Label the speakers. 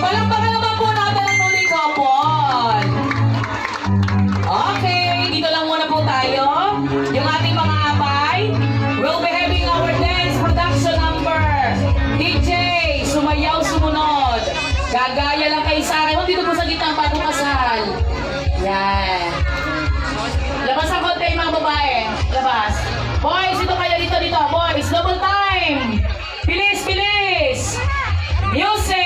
Speaker 1: Palakpakan naman po natin ang newly couple. Okay, dito lang muna po tayo. Yung ating mga abay, we'll be having our dance production number. DJ, sumayaw sumunod. Gagaya lang kayo sa akin. Dito po sa gitna ang bagong kasal. Yan. Labas ang konti mga babae. Labas. Boys, dito kayo dito. Boys, double time. Bilis, bilis. Music.